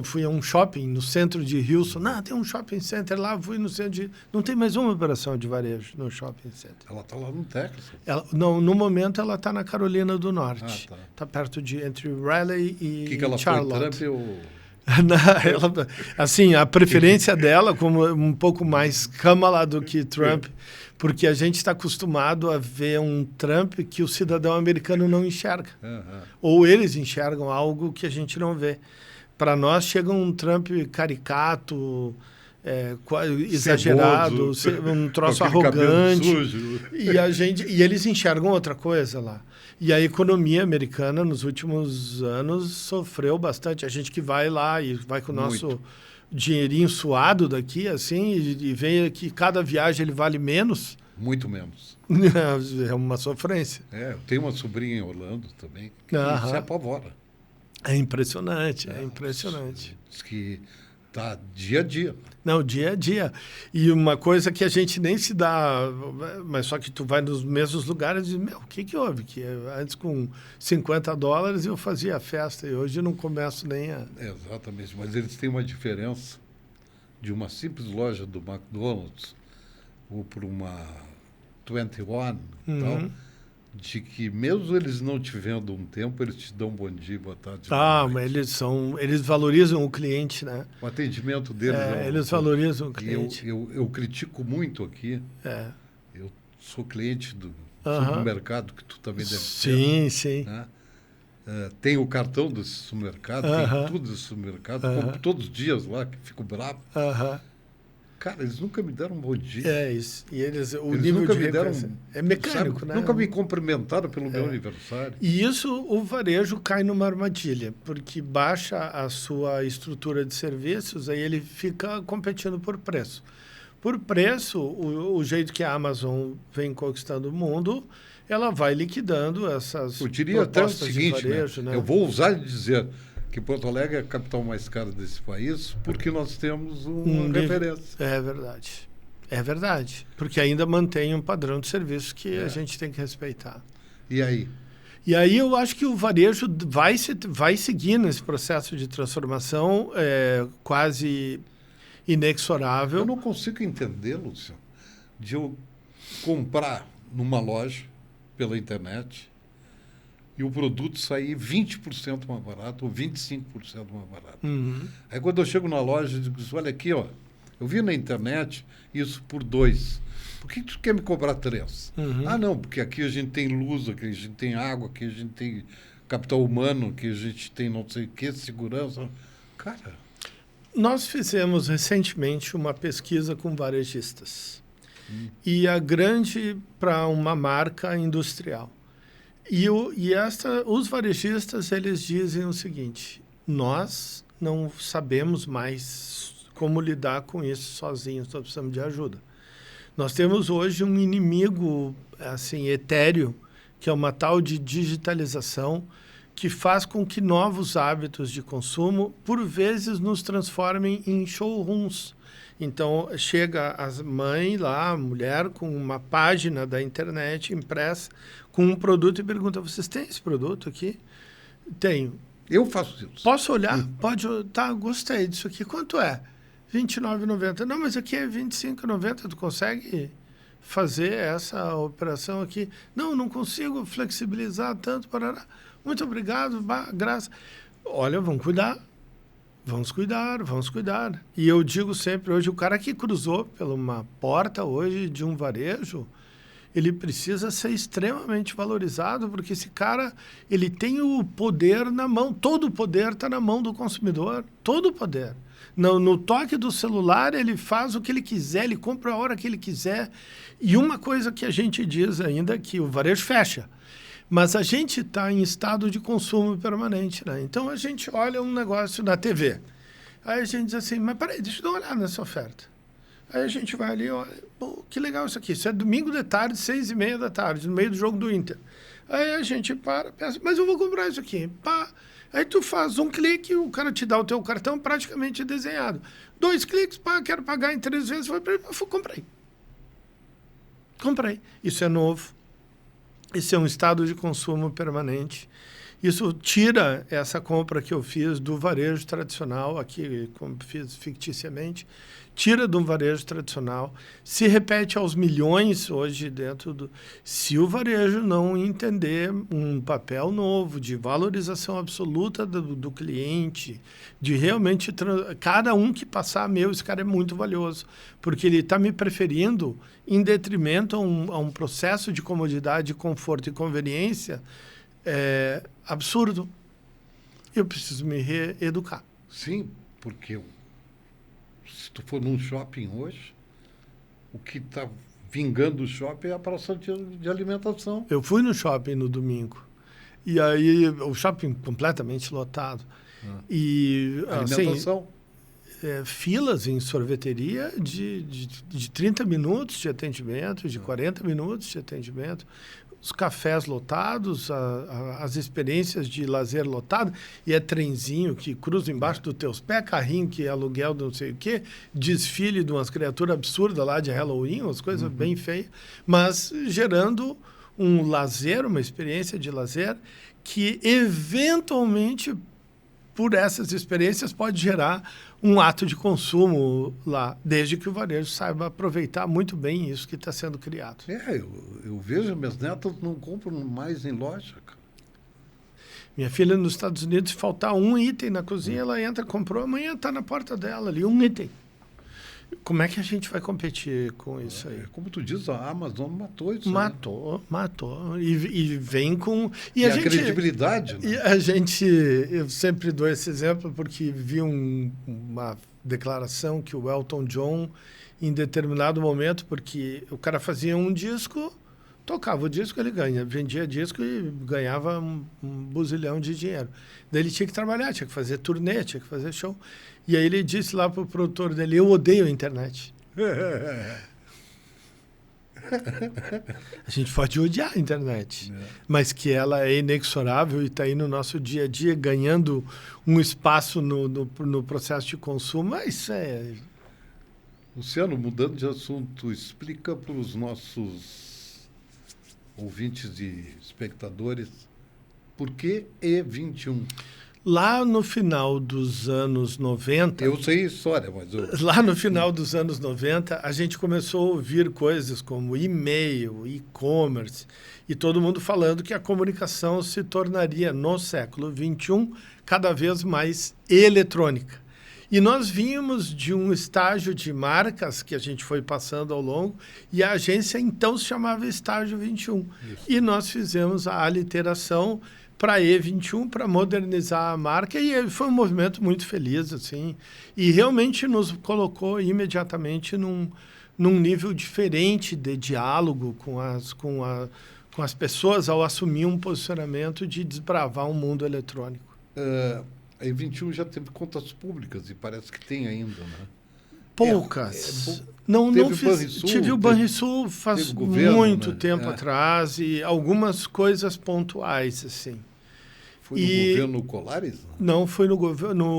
fui a um shopping no centro de Houston. Tem um shopping center lá, fui no centro de... Não tem mais uma operação de varejo no shopping center. Ela está lá no Texas? No momento ela está na Carolina do Norte. Está perto entre Raleigh e ela Charlotte. Foi Trump ou... assim, a preferência dela como um pouco mais Kamala do que Trump, porque a gente está acostumado a ver um Trump que o cidadão americano não enxerga. Ou eles enxergam algo que a gente não vê. Para nós chega um Trump caricato, exagerado, um troço arrogante. E eles enxergam outra coisa lá. E a economia americana, nos últimos anos, sofreu bastante. A gente que vai lá e vai com o nosso dinheirinho suado daqui, assim, e vê que cada viagem ele vale menos. Muito menos. É uma sofrência. Eu tenho uma sobrinha em Orlando também, que se apavora. É impressionante, é impressionante. Diz que está dia a dia. Não, dia a dia. E uma coisa que a gente nem se dá, mas só que tu vai nos mesmos lugares e diz, o que houve? Que antes com $50 eu fazia a festa e hoje eu não começo nem a... Exatamente, mas eles têm uma diferença de uma simples loja do McDonald's ou por uma 21 e tal, de que mesmo eles não te vendo um tempo, eles te dão bom dia, boa tarde. Mas eles valorizam o cliente, né? O atendimento deles. Eles valorizam o cliente. Eu critico muito aqui. Eu sou cliente do supermercado, que tu também deve ser. Sim. Né? Tenho o cartão desse supermercado, tenho tudo desse supermercado, compro todos os dias lá, que fico bravo. Cara, eles nunca me deram um bom dia. É isso. E eles nível nunca de me deram, é mecânico, né? Nunca me cumprimentaram pelo meu aniversário. E isso, o varejo cai numa armadilha, porque baixa a sua estrutura de serviços, aí ele fica competindo por preço. Por preço, o jeito que a Amazon vem conquistando o mundo, ela vai liquidando essas Eu diria até o seguinte, varejo, né? Eu vou usar de dizer que Porto Alegre é a capital mais cara desse país porque nós temos uma referência. É verdade. É verdade. Porque ainda mantém um padrão de serviço que a gente tem que respeitar. E aí? E aí eu acho que o varejo vai seguir nesse processo de transformação quase inexorável. Eu não consigo entender, Lúcio, de eu comprar numa loja pela internet e o produto sair 20% mais barato ou 25% mais barato. Aí quando eu chego na loja, eu digo, olha aqui, ó, eu vi na internet isso por 2. Por que tu quer me cobrar 3? Não, porque aqui a gente tem luz, aqui a gente tem água, aqui a gente tem capital humano, aqui a gente tem não sei o que, segurança. Cara... Nós fizemos recentemente uma pesquisa com varejistas. E a grande para uma marca industrial. Os varejistas, eles dizem o seguinte, nós não sabemos mais como lidar com isso sozinhos, nós precisamos de ajuda. Nós temos hoje um inimigo assim, etéreo, que é uma tal de digitalização que faz com que novos hábitos de consumo, por vezes, nos transformem em showrooms. Então, chega a mãe lá, a mulher, com uma página da internet impressa, com um produto e pergunta, vocês têm esse produto aqui? Tenho. Eu faço isso. Posso olhar? Pode. Tá, gostei disso aqui. Quanto é? R$ 29,90. Não, mas aqui é R$ 25,90. Tu consegue fazer essa operação aqui? Não consigo flexibilizar tanto. Parará. Muito obrigado, graças. Olha, vamos cuidar. Vamos cuidar. E eu digo sempre, hoje, o cara que cruzou por uma porta hoje de um varejo, ele precisa ser extremamente valorizado, porque esse cara, ele tem o poder na mão. Todo o poder está na mão do consumidor. Todo o poder. No toque do celular, ele faz o que ele quiser, ele compra a hora que ele quiser. E uma coisa que a gente diz ainda é que o varejo fecha. Mas a gente está em estado de consumo permanente, né? Então, a gente olha um negócio na TV. Aí a gente diz assim, mas peraí, deixa eu dar uma olhada nessa oferta. Aí a gente vai ali, olha, pô, que legal isso aqui. Isso é domingo de tarde, 6h30 da tarde, no meio do jogo do Inter. Aí a gente pensa, mas eu vou comprar isso aqui. Pá. Aí tu faz um clique, o cara te dá o teu cartão praticamente desenhado. 2 cliques, pá, quero pagar em 3 vezes. Comprei. Isso é novo. Isso é um estado de consumo permanente. Isso tira essa compra que eu fiz do varejo tradicional, aqui, como fiz ficticiamente, tira de um varejo tradicional, se repete aos milhões hoje dentro do... Se o varejo não entender um papel novo de valorização absoluta do cliente, de realmente... Cada um que passar, esse cara é muito valioso, porque ele está me preferindo em detrimento a um processo de comodidade, conforto e conveniência absurdo. Eu preciso me reeducar. Sim, porque se tu for num shopping hoje, o que está vingando o shopping é a praça de alimentação. Eu fui no shopping no domingo. E aí, o shopping completamente lotado. E, alimentação? Assim, filas em sorveteria de 30 minutos de atendimento, de 40 minutos de atendimento. Os cafés lotados, as experiências de lazer lotado, e trenzinho que cruza embaixo dos teus pés, carrinho que é aluguel de não sei o quê, desfile de umas criaturas absurdas lá de Halloween, umas coisas bem feias, mas gerando um lazer, uma experiência de lazer que eventualmente, por essas experiências, pode gerar um ato de consumo lá, desde que o varejo saiba aproveitar muito bem isso que está sendo criado. Eu vejo, minhas netas não compram mais em loja, cara. Minha filha nos Estados Unidos, se faltar um item na cozinha, ela entra, comprou, amanhã está na porta dela ali, um item. Como é que a gente vai competir com isso aí? Como tu diz, a Amazon matou isso. Matou. E vem com... E a credibilidade, né? Eu sempre dou esse exemplo porque vi uma declaração que o Elton John, em determinado momento, porque o cara fazia um disco, tocava o disco, ele vendia disco e ganhava um buzilhão de dinheiro. Daí ele tinha que trabalhar, tinha que fazer turnê, tinha que fazer show. E aí ele disse lá pro produtor dele, eu odeio a internet. A gente pode odiar a internet, mas que ela é inexorável e está aí no nosso dia a dia, ganhando um espaço no processo de consumo, isso é... Luciano, mudando de assunto, explica para os nossos ouvintes e espectadores por que E21. Lá no final dos anos 90... Eu sei história, mas... Lá no final dos anos 90, a gente começou a ouvir coisas como e-mail, e-commerce, e todo mundo falando que a comunicação se tornaria, no século XXI, cada vez mais eletrônica. E nós vínhamos de um estágio de marcas que a gente foi passando ao longo, e a agência então se chamava Estágio 21. Isso. E nós fizemos a aliteração para E21, para modernizar a marca, e foi um movimento muito feliz, assim, e realmente nos colocou imediatamente num nível diferente de diálogo com as pessoas ao assumir um posicionamento de desbravar um mundo eletrônico. A E21 já teve contas públicas e parece que tem ainda, né? Poucas. Não fiz. Tive o Banrisul faz muito tempo atrás e algumas coisas pontuais, assim. Foi no governo Colares? Não, foi no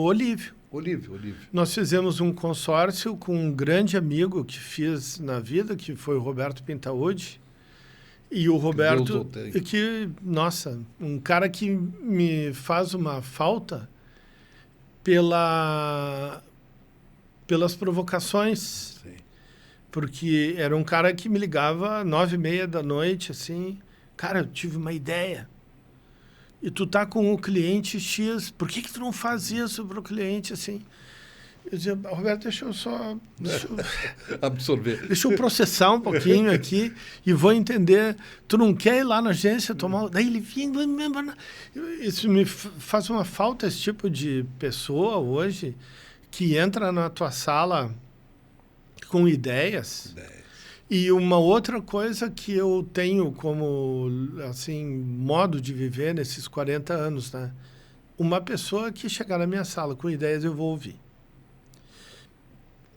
Olívio. Olívio. Nós fizemos um consórcio com um grande amigo que fiz na vida, que foi o Roberto Pintaúdi. E o Roberto, nossa, um cara que me faz uma falta pelas provocações. Sim. Porque era um cara que me ligava às 9h30 da noite, assim, cara, eu tive uma ideia. E tu tá com o cliente X, por que tu não faz isso para o cliente, assim? Eu dizia, Roberto, deixa eu absorver. Deixa eu processar um pouquinho aqui e vou entender. Tu não quer ir lá na agência tomar... Daí ele vinha... Isso me faz uma falta, esse tipo de pessoa hoje que entra na tua sala com ideias. E uma outra coisa que eu tenho como, assim, modo de viver nesses 40 anos, né? Uma pessoa que chegar na minha sala com ideias, eu vou ouvir.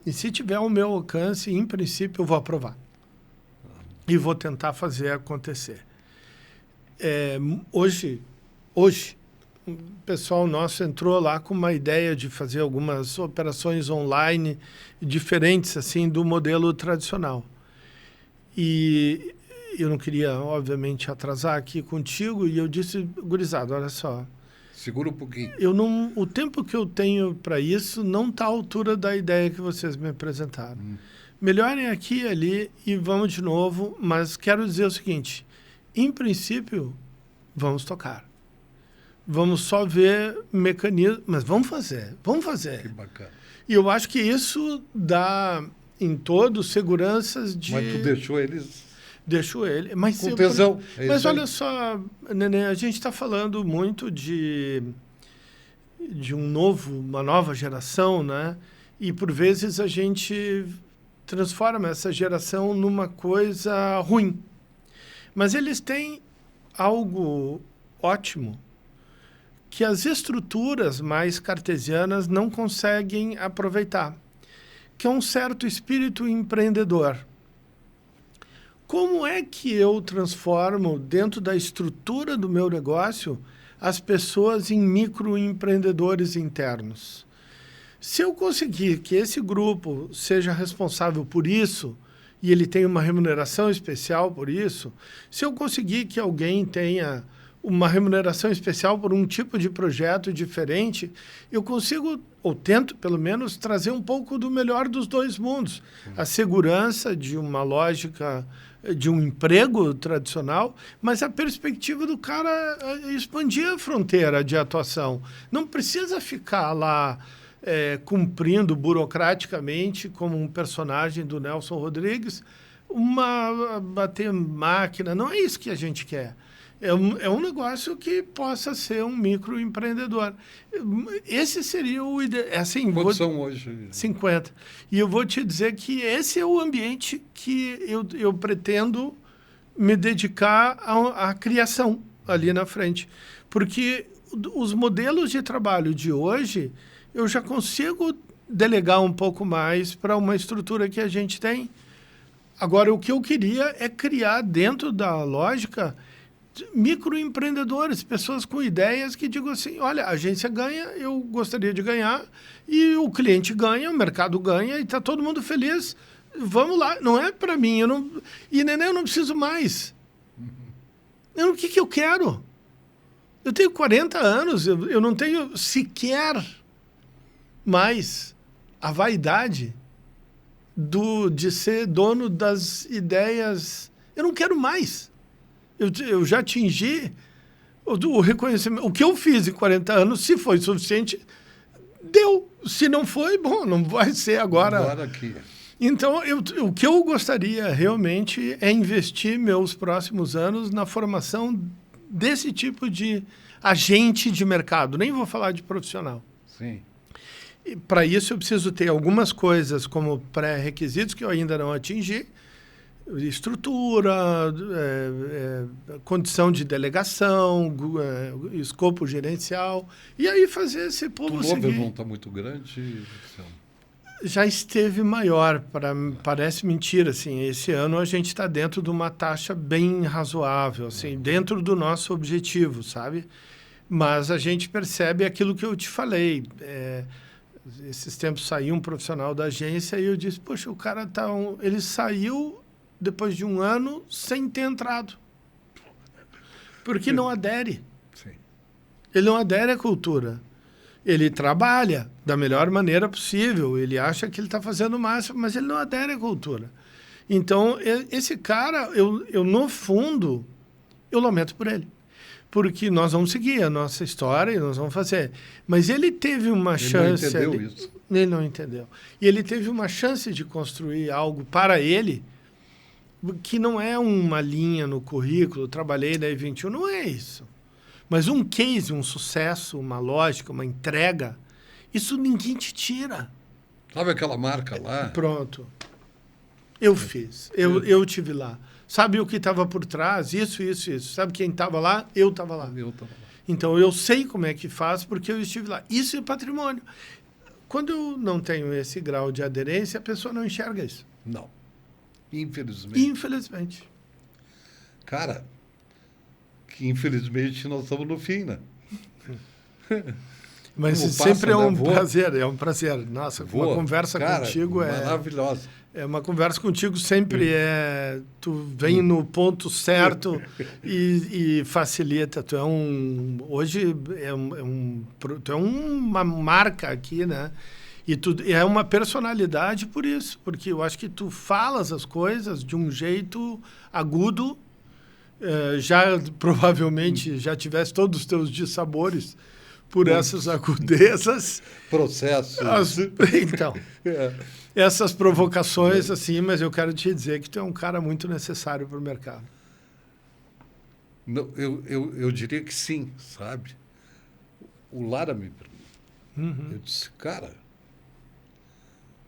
E se tiver ao meu alcance, em princípio, eu vou aprovar. E vou tentar fazer acontecer. Hoje, o pessoal nosso entrou lá com uma ideia de fazer algumas operações online diferentes, assim, do modelo tradicional. E eu não queria, obviamente, atrasar aqui contigo, e eu disse, gurizada, olha só. Segura um pouquinho. O tempo que eu tenho para isso não está à altura da ideia que vocês me apresentaram. Melhorem aqui e ali e vamos de novo, mas quero dizer o seguinte, em princípio, vamos tocar. Vamos só ver mecanismos, mas vamos fazer. Que bacana. E eu acho que isso dá... em todos, seguranças de... Mas tu deixou eles... Deixou ele. Mas com tesão. Mas olha só, Nenê, a gente está falando muito de uma nova geração, né? E, por vezes, a gente transforma essa geração numa coisa ruim. Mas eles têm algo ótimo que as estruturas mais cartesianas não conseguem aproveitar, que é um certo espírito empreendedor. Como é que eu transformo, dentro da estrutura do meu negócio, as pessoas em microempreendedores internos? Se eu conseguir que esse grupo seja responsável por isso, e ele tenha uma remuneração especial por isso, se eu conseguir que alguém tenha uma remuneração especial por um tipo de projeto diferente, eu consigo, ou tento pelo menos, trazer um pouco do melhor dos dois mundos. A segurança de uma lógica de um emprego tradicional, mas a perspectiva do cara expandir a fronteira de atuação. Não precisa ficar lá cumprindo burocraticamente, como um personagem do Nelson Rodrigues, bater máquina. Não é isso que a gente quer. É um negócio que possa ser um microempreendedor. Esse seria o ideal. Assim, quantos são hoje? 50. E eu vou te dizer que esse é o ambiente que eu pretendo me dedicar à criação ali na frente. Porque os modelos de trabalho de hoje, eu já consigo delegar um pouco mais para uma estrutura que a gente tem. Agora, o que eu queria é criar dentro da lógica microempreendedores, pessoas com ideias que digam assim, olha, a agência ganha, eu gostaria de ganhar, e o cliente ganha, o mercado ganha, e está todo mundo feliz. Vamos lá, não é para mim, Nenê, eu não preciso mais. O que eu quero? Eu tenho 40 anos, eu não tenho sequer mais a vaidade de ser dono das ideias. Eu não quero mais. Eu já atingi o reconhecimento. O que eu fiz em 40 anos, se foi suficiente, deu. Se não foi, bom, não vai ser agora. Agora aqui. Então, o que eu gostaria realmente é investir meus próximos anos na formação desse tipo de agente de mercado. Nem vou falar de profissional. Sim. Para isso, eu preciso ter algumas coisas como pré-requisitos que eu ainda não atingi, estrutura, condição de delegação, escopo gerencial, e aí fazer esse povo seguir. O Lovermont está muito grande? Já esteve maior, parece mentira, assim, esse ano a gente está dentro de uma taxa bem razoável, assim, dentro do nosso objetivo, sabe? Mas a gente percebe aquilo que eu te falei, esses tempos saiu um profissional da agência e eu disse, poxa, o cara ele saiu depois de um ano sem ter entrado, porque não adere. Sim. Ele não adere à cultura. Ele trabalha da melhor maneira possível, ele acha que ele está fazendo o máximo, mas ele não adere à cultura. Então, esse cara, eu no fundo, eu lamento por ele. Porque nós vamos seguir a nossa história e nós vamos fazer. Mas ele teve uma chance... Ele não entendeu isso. Ele não entendeu. E ele teve uma chance de construir algo para ele que não é uma linha no currículo, trabalhei na E21, não é isso. Mas um case, um sucesso, uma lógica, uma entrega, isso ninguém te tira. Sabe aquela marca lá? Pronto. Eu fiz. Eu tive lá. Sabe o que estava por trás? Isso. Sabe quem estava lá? Eu estava lá. Eu estava lá. Então, eu sei como é que faz porque eu estive lá. Isso é patrimônio. Quando eu não tenho esse grau de aderência, a pessoa não enxerga isso. Não. Infelizmente. Infelizmente. Cara, que infelizmente nós estamos no fim, né? Mas como sempre passa, é um né? prazer, é um prazer. Nossa, Voa. uma conversa Cara, contigo maravilhosa. É uma conversa contigo sempre tu vem no ponto certo e facilita. Tu é hoje tu é uma marca aqui, né? E tu é uma personalidade por isso, porque eu acho que tu falas as coisas de um jeito agudo, já provavelmente já tivesse todos os teus dissabores por essas agudezas. Processos. Então, essas provocações, assim, mas eu quero te dizer que tu é um cara muito necessário para o mercado. Não, eu diria que sim, sabe? O Lara me perguntou. Eu disse, cara,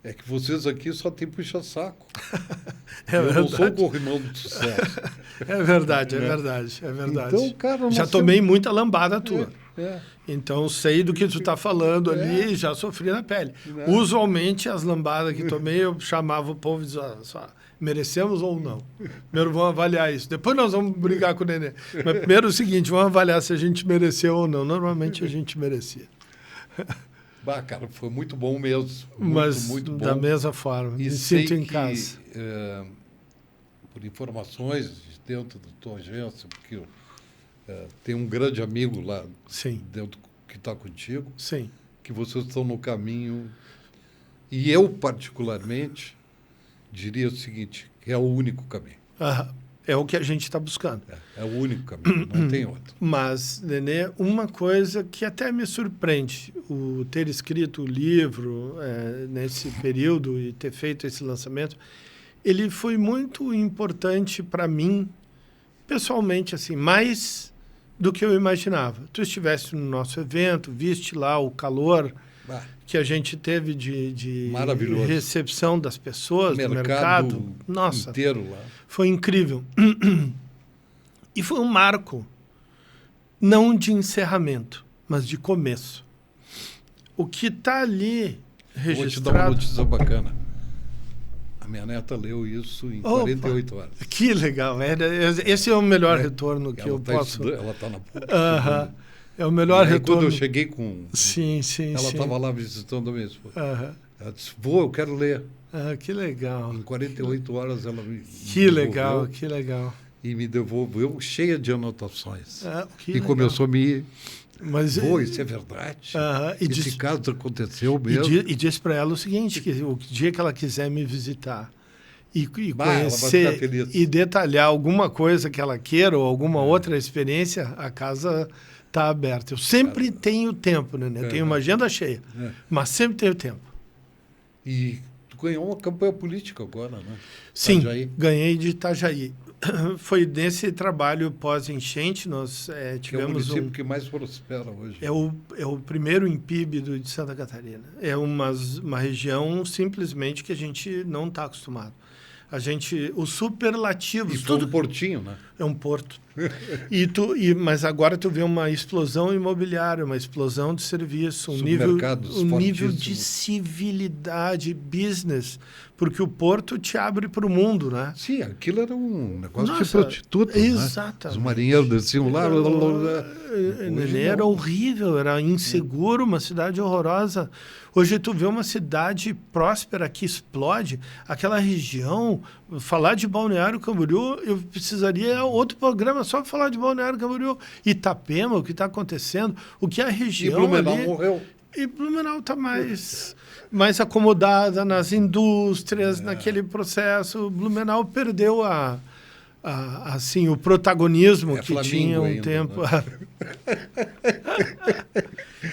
é que vocês aqui só tem puxa-saco. Eu não sou o corrimão do sucesso. É verdade. Então, cara, já tomei muita lambada tua. É. Então, sei do que tu está falando ali e já sofri na pele. Usualmente, as lambadas que tomei, eu chamava o povo e dizia, merecemos ou não? Primeiro vamos avaliar isso. Depois nós vamos brigar com o Nenê. Mas primeiro é o seguinte, vamos avaliar se a gente mereceu ou não. Normalmente, a gente merecia. Bah, cara, foi muito bom mesmo. Muito bom. Da mesma forma, me sinto em casa. Por informações de dentro da tua agência, porque tem um grande amigo lá dentro que está contigo, Sim. que vocês estão no caminho. E eu, particularmente, diria o seguinte, que é o único caminho. É o que a gente está buscando. É o único caminho, não tem outro. Mas, Nenê, uma coisa que até me surpreende, o ter escrito o livro nesse período e ter feito esse lançamento, ele foi muito importante para mim, pessoalmente, assim, mais do que eu imaginava. Tu estivesse no nosso evento, viste lá o calor que a gente teve de recepção das pessoas, do mercado. Nossa, inteiro lá. Foi incrível. E foi um marco, não de encerramento, mas de começo. O que está ali registrado... Vou te dar uma notícia bacana. A minha neta leu isso em 48 horas. Que legal. Esse é o melhor retorno que eu posso... Ela está na PUC. É o melhor retorno. Quando eu cheguei com... Sim. Ela estava lá visitando a minha esposa. Ela disse, eu quero ler. Que legal. Em 48 horas ela me Que legal. E me devolveu cheia de anotações. E legal. Começou a me... Mas, isso é verdade. Esse caso aconteceu mesmo. E disse para ela o seguinte, que o dia que ela quiser me visitar e conhecer e detalhar alguma coisa que ela queira ou alguma outra experiência, a casa está aberta. Eu sempre tenho tempo, né? Tenho uma agenda cheia, mas sempre tenho tempo. E tu ganhou uma campanha política agora, né? Sim, ganhei de Itajaí. Foi nesse trabalho pós-enchente, nós tivemos é o município que mais prospera hoje. É o primeiro em PIB de Santa Catarina. É uma região simplesmente que a gente não está acostumado. Os superlativos... E tudo portinho, né? É um porto. Mas agora tu vê uma explosão imobiliária, uma explosão de serviço, um nível de civilidade, business, porque o porto te abre para o mundo, né? Sim, aquilo era um negócio de prostituta. Exatamente. Né? Os marinheiros desciam lá. Era horrível, era inseguro, uma cidade horrorosa. Hoje tu vê uma cidade próspera que explode. Aquela região, falar de Balneário Camboriú, eu precisaria outro programa só para falar de Balneário Camboriú. Itapema, o que está acontecendo, o que a região e Blumenau ali... morreu. E Blumenau está mais acomodada nas indústrias, naquele processo. Blumenau perdeu assim, o protagonismo que tinha um tempo. Né?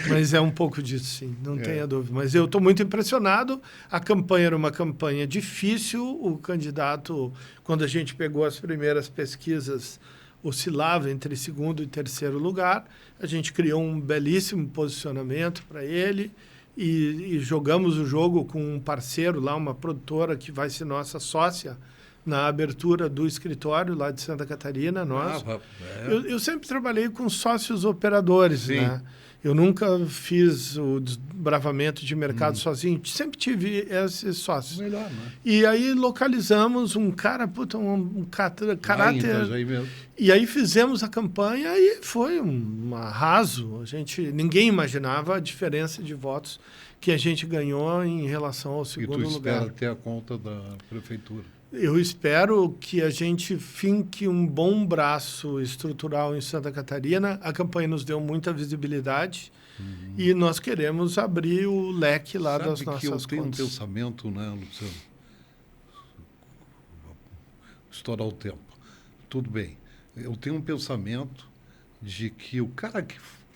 Mas é um pouco disso, sim, não tenha dúvida. Mas eu estou muito impressionado. A campanha era uma campanha difícil. O candidato, quando a gente pegou as primeiras pesquisas, oscilava entre segundo e terceiro lugar. A gente criou um belíssimo posicionamento para ele e jogamos o jogo com um parceiro lá, uma produtora que vai ser nossa sócia na abertura do escritório lá de Santa Catarina. Eu sempre trabalhei com sócios operadores, né? Eu nunca fiz o desbravamento de mercado sozinho, sempre tive esses sócios. Melhor, né? E aí localizamos um cara, um caráter... E aí fizemos a campanha e foi um arraso. Ninguém imaginava a diferença de votos que a gente ganhou em relação ao segundo lugar. E tu espera ter a conta da prefeitura? Eu espero que a gente finque um bom braço estrutural em Santa Catarina. A campanha nos deu muita visibilidade e nós queremos abrir o leque lá das nossas contas. Eu tenho um pensamento, né, Luciano? Estourar o tempo. Tudo bem. Eu tenho um pensamento de que o cara que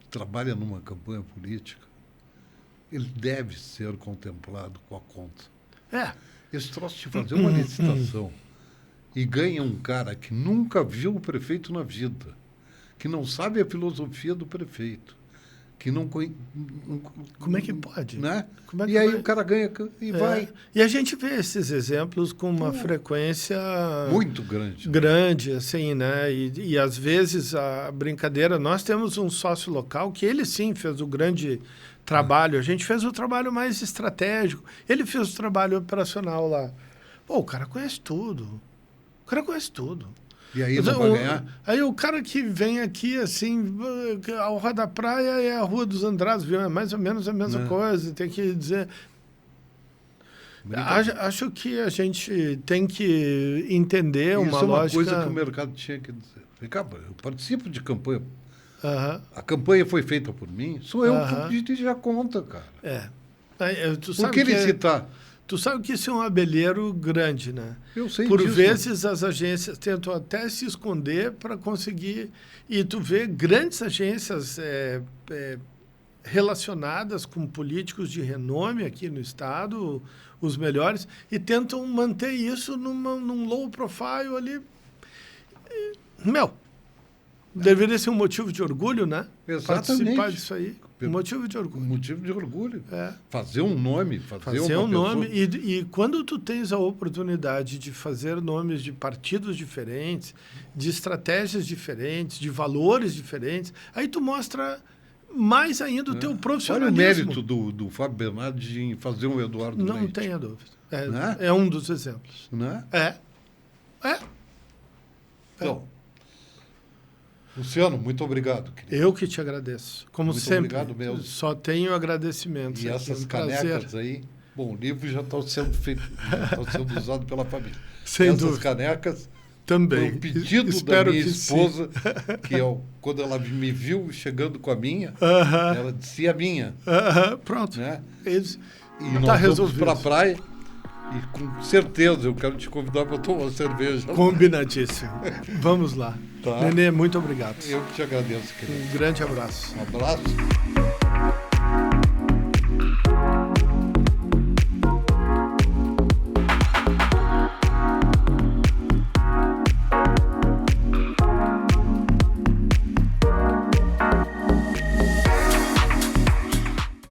trabalha numa campanha política, ele deve ser contemplado com a conta. Esse troço de fazer uma licitação e ganha um cara que nunca viu o prefeito na vida, que não sabe a filosofia do prefeito, que não conhece... Como é que pode? Né? E aí o cara ganha e vai. E a gente vê esses exemplos com uma frequência... muito grande. Grande, assim, né? E às vezes a brincadeira... Nós temos um sócio local que ele sim fez o grande... trabalho, a gente fez o trabalho mais estratégico, ele fez o trabalho operacional lá. Pô, o cara conhece tudo. E aí não vai ganhar? Aí o cara que vem aqui, assim, a Orla da Praia é a Rua dos Andrados, viu? É mais ou menos a mesma coisa, tem que dizer... Acho que a gente tem que entender uma lógica... Isso é uma coisa que o mercado tinha que dizer. Eu participo de campanha. A campanha foi feita por mim, sou eu que dirige a conta, cara. Por que licitar? Tu sabe que isso é um abelheiro grande, né? Eu sei Por disso. vezes as agências tentam até se esconder para conseguir... E tu vê grandes agências relacionadas com políticos de renome aqui no estado, os melhores, e tentam manter isso num low profile ali. Deveria ser um motivo de orgulho, né? Exatamente. Participar disso aí. Um motivo de orgulho. Um motivo de orgulho. Fazer um nome. Fazer um nome. E quando tu tens a oportunidade de fazer nomes de partidos diferentes, de estratégias diferentes, de valores diferentes, aí tu mostra mais ainda o teu profissionalismo. Olha o mérito do Fábio Bernardi em fazer um Eduardo Leite. Não tenha dúvida. É um dos exemplos. Não é? Então... Luciano, muito obrigado, querido. Eu que te agradeço. Como muito sempre. Obrigado mesmo. Só tenho agradecimentos. E essas canecas aí, bom, o livro já está sendo feito, já está sendo usado pela família. Sem essas dúvida. Canecas, também. Foi um pedido da minha esposa, que quando ela me viu chegando com a minha, ela disse a minha. Pronto. Né? E nós vamos para a praia. E com certeza eu quero te convidar para tomar uma cerveja. Combinadíssimo. Vamos lá. Tá. Nenê, muito obrigado. Eu que te agradeço, querido. Um grande abraço. Um abraço.